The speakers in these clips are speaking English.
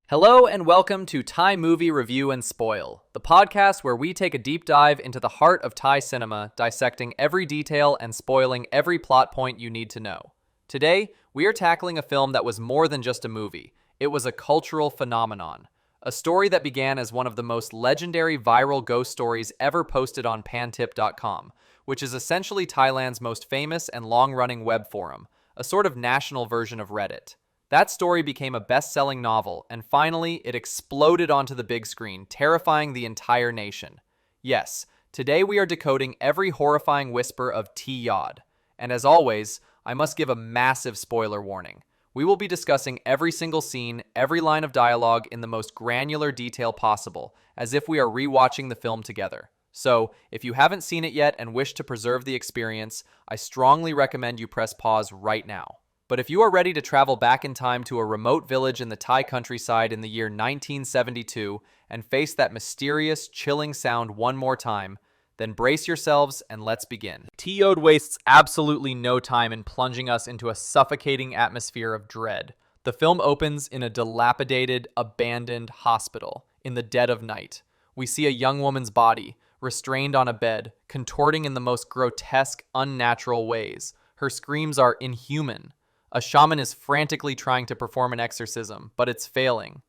Hello and welcome to Thai Movie Review and Spoil, the podcast where we take a deep dive into the heart of Thai cinema, dissecting every detail and spoiling every plot point you need to know. Today, we are tackling a film that was more than just a movie. It was a cultural phenomenon. A story that began as one of the most legendary viral ghost stories ever posted on Pantip.com, which is essentially Thailand's most famous and long-running web forum, a sort of national version of Reddit. That story became a best-selling novel, and finally, it exploded onto the big screen, terrifying the entire nation. Yes, today we are decoding every horrifying whisper of T-Yod. And as always, I must give a massive spoiler warning. We will be discussing every single scene, every line of dialogue in the most granular detail possible, as if we are rewatching the film together. So, if you haven't seen it yet and wish to preserve the experience, I strongly recommend you press pause right now. But if you are ready to travel back in time to a remote village in the Thai countryside in the year 1972 and face that mysterious, chilling sound one more time, then brace yourselves and let's begin. T-Yod wastes absolutely no time in plunging us into a suffocating atmosphere of dread. The film opens in a dilapidated, abandoned hospital in the dead of night. We see a young woman's body, restrained on a bed, contorting in the most grotesque, unnatural ways. Her screams are inhuman. A shaman is frantically trying to perform an exorcism, but it's failing.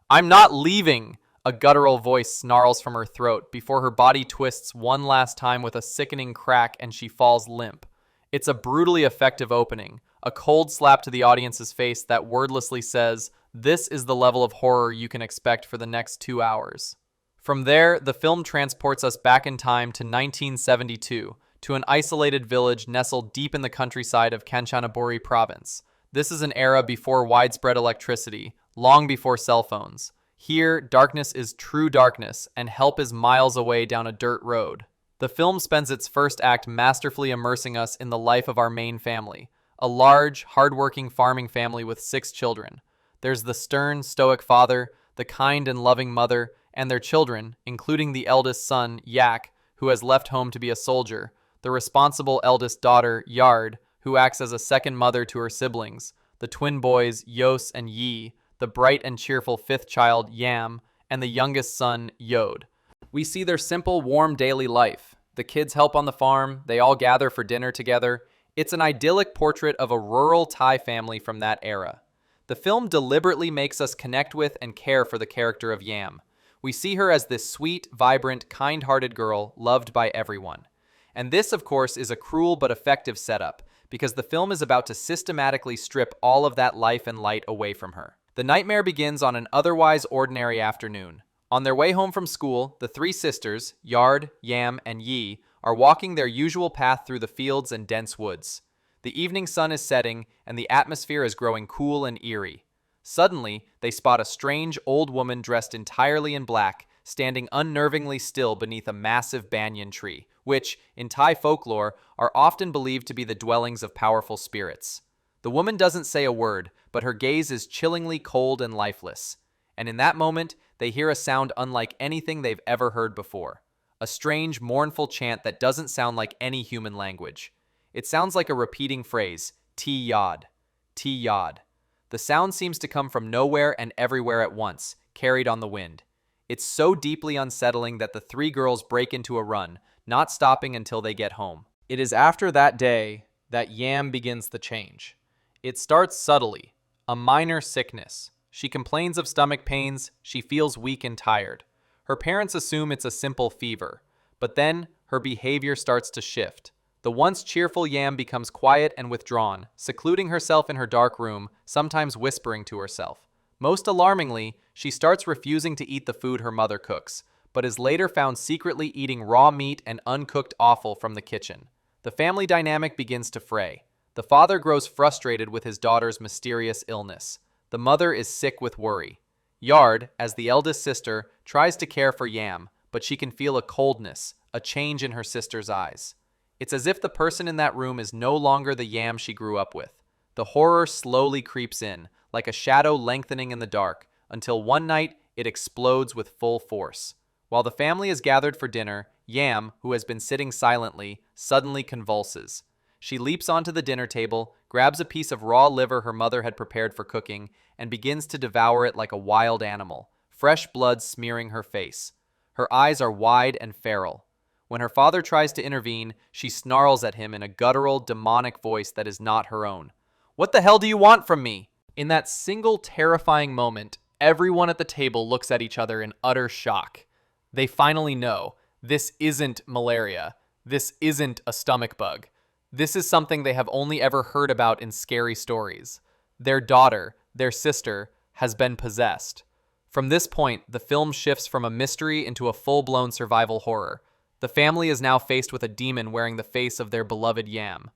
"I'm not leaving!" a guttural voice snarls from her throat before her body twists one last time with a sickening crack and she falls limp. It's a brutally effective opening, a cold slap to the audience's face that wordlessly says, this is the level of horror you can expect for the next 2 hours. From there, the film transports us back in time to 1972, to an isolated village nestled deep in the countryside of Kanchanaburi province. This is an era before widespread electricity, long before cell phones. Here, darkness is true darkness, and help is miles away down a dirt road. The film spends its first act masterfully immersing us in the life of our main family, a large, hard-working farming family with 6 children. There's the stern, stoic father, the kind and loving mother, and their children, including the eldest son, Yak, who has left home to be a soldier, the responsible eldest daughter, Yard, who acts as a second mother to her siblings, the twin boys, Yos and Yi, the bright and cheerful 5th child, Yam, and the youngest son, Yod. We see their simple, warm daily life. The kids help on the farm, they all gather for dinner together. It's an idyllic portrait of a rural Thai family from that era. The film deliberately makes us connect with and care for the character of Yam. We see her as this sweet, vibrant, kind-hearted girl loved by everyone. And this, of course, is a cruel but effective setup, because the film is about to systematically strip all of that life and light away from her. The nightmare begins on an otherwise ordinary afternoon. On their way home from school, the 3 sisters, Yard, Yam, and Yi, are walking their usual path through the fields and dense woods. The evening sun is setting, and the atmosphere is growing cool and eerie. Suddenly, they spot a strange old woman dressed entirely in black, standing unnervingly still beneath a massive banyan tree, which, in Thai folklore, are often believed to be the dwellings of powerful spirits. The woman doesn't say a word, but her gaze is chillingly cold and lifeless. And in that moment, they hear a sound unlike anything they've ever heard before. A strange, mournful chant that doesn't sound like any human language. It sounds like a repeating phrase, T-Yod, T-Yod. The sound seems to come from nowhere and everywhere at once, carried on the wind. It's so deeply unsettling that the 3 girls break into a run, not stopping until they get home. It is after that day that Yam begins the change. It starts subtly, a minor sickness. She complains of stomach pains, she feels weak and tired. Her parents assume it's a simple fever, but then her behavior starts to shift. The once cheerful Yam becomes quiet and withdrawn, secluding herself in her dark room, sometimes whispering to herself. Most alarmingly, she starts refusing to eat the food her mother cooks, but is later found secretly eating raw meat and uncooked offal from the kitchen. The family dynamic begins to fray. The father grows frustrated with his daughter's mysterious illness. The mother is sick with worry. Yard, as the eldest sister, tries to care for Yam, but she can feel a coldness, a change in her sister's eyes. It's as if the person in that room is no longer the Yam she grew up with. The horror slowly creeps in, like a shadow lengthening in the dark, until one night it explodes with full force. While the family is gathered for dinner, Yam, who has been sitting silently, suddenly convulses. She leaps onto the dinner table, grabs a piece of raw liver her mother had prepared for cooking, and begins to devour it like a wild animal, fresh blood smearing her face. Her eyes are wide and feral. When her father tries to intervene, she snarls at him in a guttural, demonic voice that is not her own. "What the hell do you want from me?" In that single terrifying moment, everyone at the table looks at each other in utter shock. They finally know, this isn't malaria. This isn't a stomach bug. This is something they have only ever heard about in scary stories. Their daughter, their sister, has been possessed. From this point, the film shifts from a mystery into a full-blown survival horror. The family is now faced with a demon wearing the face of their beloved Yam.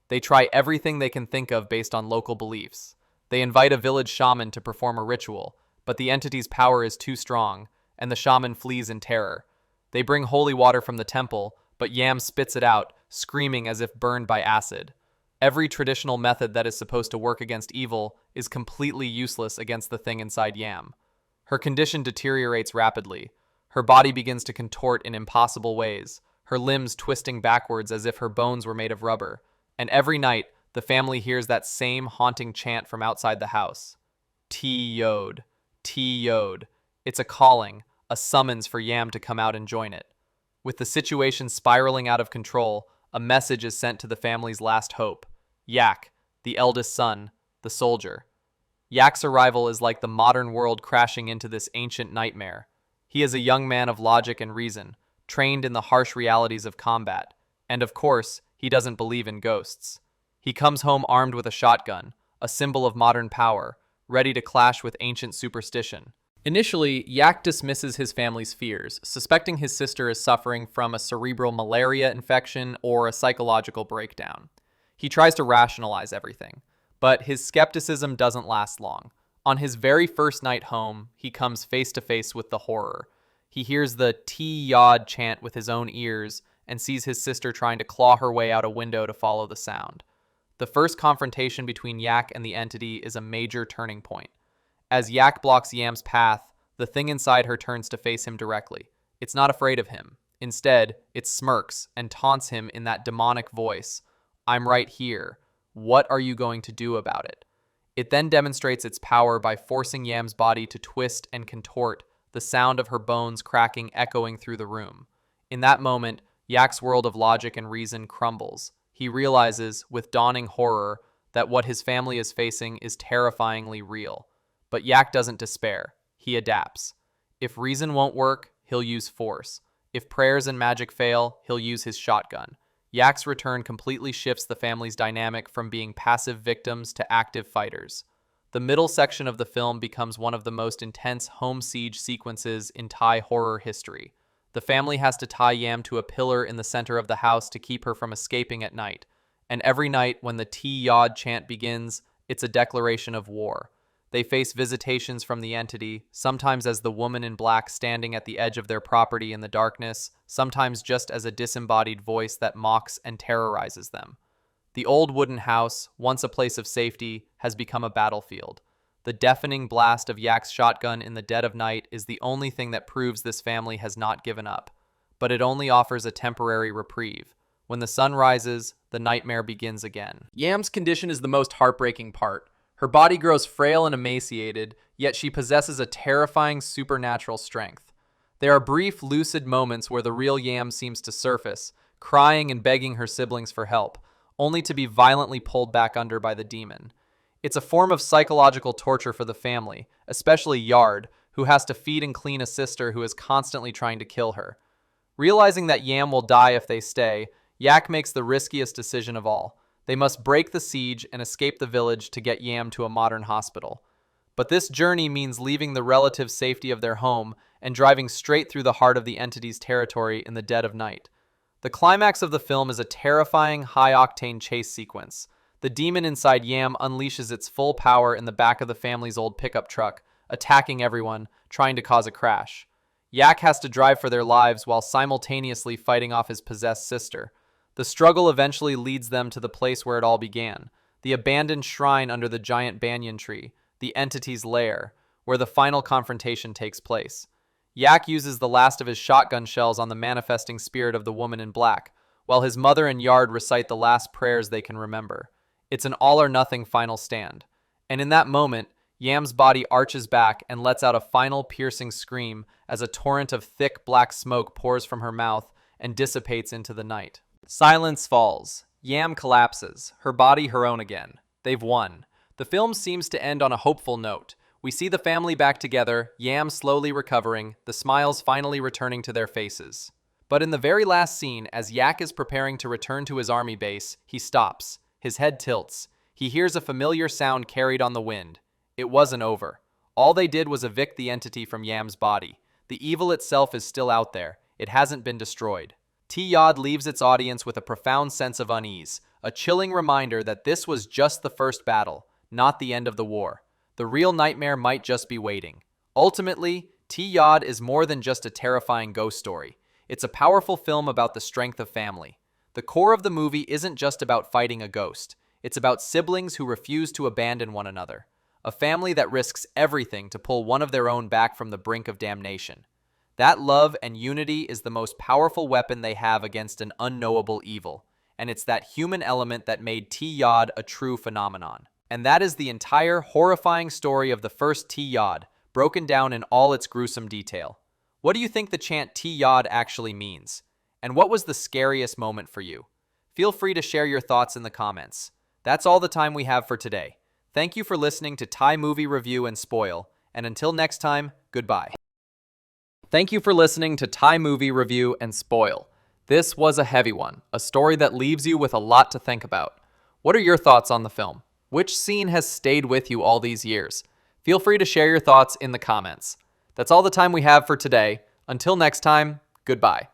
They try everything they can think of based on local beliefs. They invite a village shaman to perform a ritual, but the entity's power is too strong, and the shaman flees in terror. They bring holy water from the temple, but Yam spits it out, screaming as if burned by acid. Every traditional method that is supposed to work against evil is completely useless against the thing inside Yam. Her condition deteriorates rapidly. Her body begins to contort in impossible ways, her limbs twisting backwards as if her bones were made of rubber. And every night, the family hears that same haunting chant from outside the house. T-Yod, T-Yod. It's a calling, a summons for Yam to come out and join it. With the situation spiraling out of control, a message is sent to the family's last hope. Yak, the eldest son, the soldier. Yak's arrival is like the modern world crashing into this ancient nightmare. He is a young man of logic and reason, trained in the harsh realities of combat. And of course, he doesn't believe in ghosts. He comes home armed with a shotgun, a symbol of modern power, ready to clash with ancient superstition. Initially, Yak dismisses his family's fears, suspecting his sister is suffering from a cerebral malaria infection or a psychological breakdown. He tries to rationalize everything, but his skepticism doesn't last long. On his very first night home, he comes face to face with the horror. He hears the T-Yod chant with his own ears and sees his sister trying to claw her way out a window to follow the sound. The first confrontation between Yak and the entity is a major turning point. As Yak blocks Yam's path, the thing inside her turns to face him directly. It's not afraid of him. Instead, it smirks and taunts him in that demonic voice. "I'm right here. What are you going to do about it?" It then demonstrates its power by forcing Yam's body to twist and contort, the sound of her bones cracking echoing through the room. In that moment, Yak's world of logic and reason crumbles. He realizes, with dawning horror, that what his family is facing is terrifyingly real. But Yak doesn't despair. He adapts. If reason won't work, he'll use force. If prayers and magic fail, he'll use his shotgun. Yak's return completely shifts the family's dynamic from being passive victims to active fighters. The middle section of the film becomes one of the most intense home siege sequences in Thai horror history. The family has to tie Yam to a pillar in the center of the house to keep her from escaping at night. And every night when the T-Yod chant begins, it's a declaration of war. They face visitations from the entity, sometimes as the woman in black standing at the edge of their property in the darkness, sometimes just as a disembodied voice that mocks and terrorizes them. The old wooden house, once a place of safety, has become a battlefield. The deafening blast of Yak's shotgun in the dead of night is the only thing that proves this family has not given up. But it only offers a temporary reprieve. When the sun rises, the nightmare begins again. Yam's condition is the most heartbreaking part. Her body grows frail and emaciated, yet she possesses a terrifying supernatural strength. There are brief, lucid moments where the real Yam seems to surface, crying and begging her siblings for help, only to be violently pulled back under by the demon. It's a form of psychological torture for the family, especially Yard, who has to feed and clean a sister who is constantly trying to kill her. Realizing that Yam will die if they stay, Yak makes the riskiest decision of all. They must break the siege and escape the village to get Yam to a modern hospital. But this journey means leaving the relative safety of their home and driving straight through the heart of the entity's territory in the dead of night. The climax of the film is a terrifying, high-octane chase sequence. The demon inside Yam unleashes its full power in the back of the family's old pickup truck, attacking everyone, trying to cause a crash. Yak has to drive for their lives while simultaneously fighting off his possessed sister. The struggle eventually leads them to the place where it all began, the abandoned shrine under the giant banyan tree, the entity's lair, where the final confrontation takes place. Yak uses the last of his shotgun shells on the manifesting spirit of the woman in black, while his mother and Yard recite the last prayers they can remember. It's an all-or-nothing final stand. And in that moment, Yam's body arches back and lets out a final piercing scream as a torrent of thick black smoke pours from her mouth and dissipates into the night. Silence falls. Yam collapses, her body her own again. They've won. The film seems to end on a hopeful note. We see the family back together, Yam slowly recovering, the smiles finally returning to their faces. But in the very last scene, as Yak is preparing to return to his army base, he stops. His head tilts. He hears a familiar sound carried on the wind. It wasn't over. All they did was evict the entity from Yam's body. The evil itself is still out there. It hasn't been destroyed. T-Yod leaves its audience with a profound sense of unease, a chilling reminder that this was just the first battle, not the end of the war. The real nightmare might just be waiting. Ultimately, T-Yod is more than just a terrifying ghost story. It's a powerful film about the strength of family. The core of the movie isn't just about fighting a ghost. It's about siblings who refuse to abandon one another. A family that risks everything to pull one of their own back from the brink of damnation. That love and unity is the most powerful weapon they have against an unknowable evil. And it's that human element that made T-Yod a true phenomenon. And that is the entire horrifying story of the first T-Yod, broken down in all its gruesome detail. What do you think the chant T-Yod actually means? And what was the scariest moment for you? Feel free to share your thoughts in the comments. That's all the time we have for today. Thank you for listening to Thai Movie Review and Spoil, and until next time, goodbye. Thank you for listening to Thai Movie Review and Spoil. This was a heavy one, a story that leaves you with a lot to think about. What are your thoughts on the film? Which scene has stayed with you all these years? Feel free to share your thoughts in the comments. That's all the time we have for today. Until next time, goodbye.